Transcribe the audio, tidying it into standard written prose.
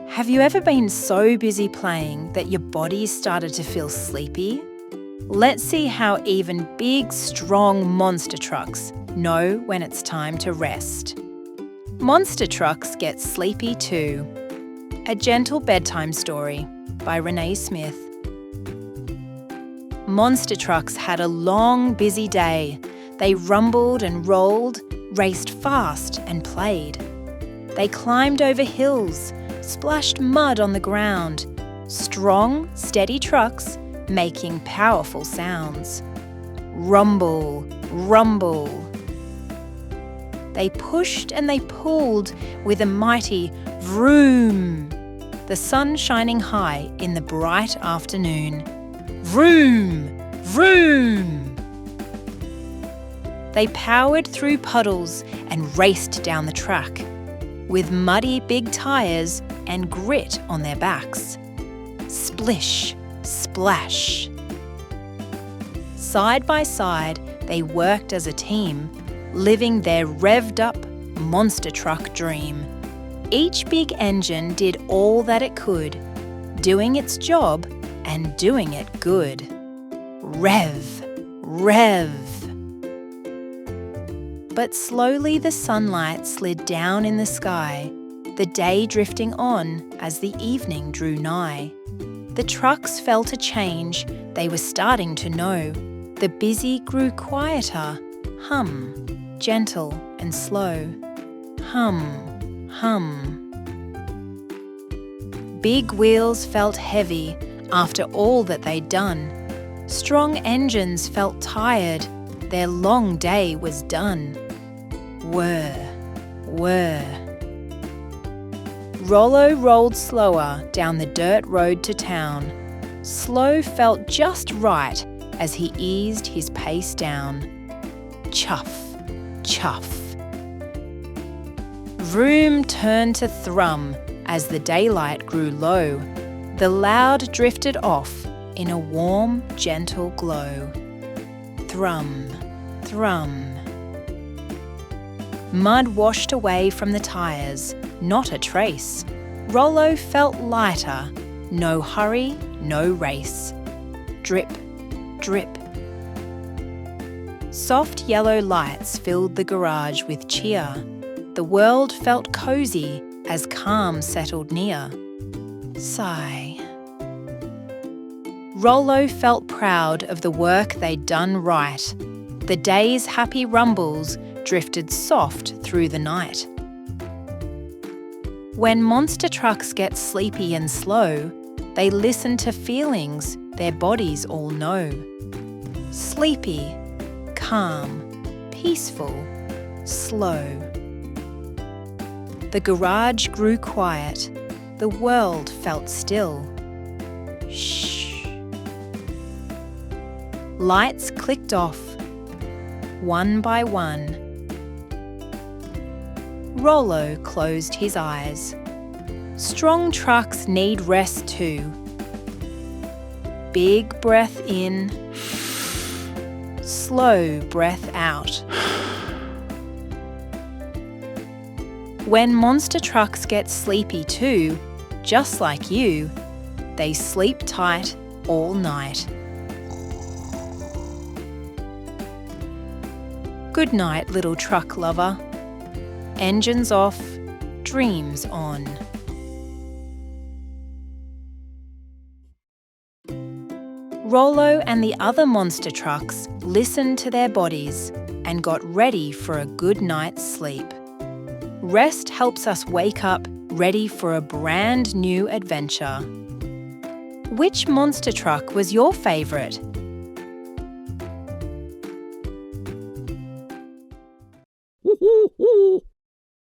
Have you ever been so busy playing that your body started to feel sleepy? Let's see how even big, strong monster trucks know when it's time to rest. Monster trucks get sleepy too. A Gentle Bedtime Story by Renee Smith. Monster trucks had a long, busy day. They rumbled and rolled, raced fast and played. They climbed over hills, splashed mud on the ground. Strong, steady trucks making powerful sounds. Rumble, rumble. They pushed and they pulled with a mighty vroom, the sun shining high in the bright afternoon. Vroom, vroom. They powered through puddles and raced down the track, with muddy big tyres and grit on their backs. Splish, splash. Side by side, they worked as a team, living their revved-up monster truck dream. Each big engine did all that it could, doing its job and doing it good. Rev, rev. But slowly the sunlight slid down in the sky, the day drifting on as the evening drew nigh. The trucks felt a change, they were starting to know. The busy grew quieter, hum, gentle and slow. Hum, hum. Big wheels felt heavy after all that they'd done. Strong engines felt tired, their long day was done. Whir, whir. Rollo rolled slower down the dirt road to town. Slow felt just right as he eased his pace down. Chuff, chuff. Vroom turned to thrum as the daylight grew low. The Loud drifted off in a warm, gentle glow. Thrum, thrum. Mud washed away from the tyres, not a trace. Rollo felt lighter, no hurry, no race. Drip, drip. Soft yellow lights filled the garage with cheer. The world felt cosy as calm settled near. Sigh. Rollo felt proud of the work they'd done right. The day's happy rumbles drifted soft through the night. When monster trucks get sleepy and slow, they listen to feelings their bodies all know. Sleepy, calm, peaceful, slow. The garage grew quiet. The world felt still. Shh. Lights clicked off, one by one. Rollo closed his eyes. Strong trucks need rest too. Big breath in, slow breath out. When monster trucks get sleepy too, just like you, they sleep tight all night. Good night, little truck lover. Engines off, dreams on. Rollo and the other monster trucks listened to their bodies and got ready for a good night's sleep. Rest helps us wake up ready for a brand new adventure. Which monster truck was your favourite?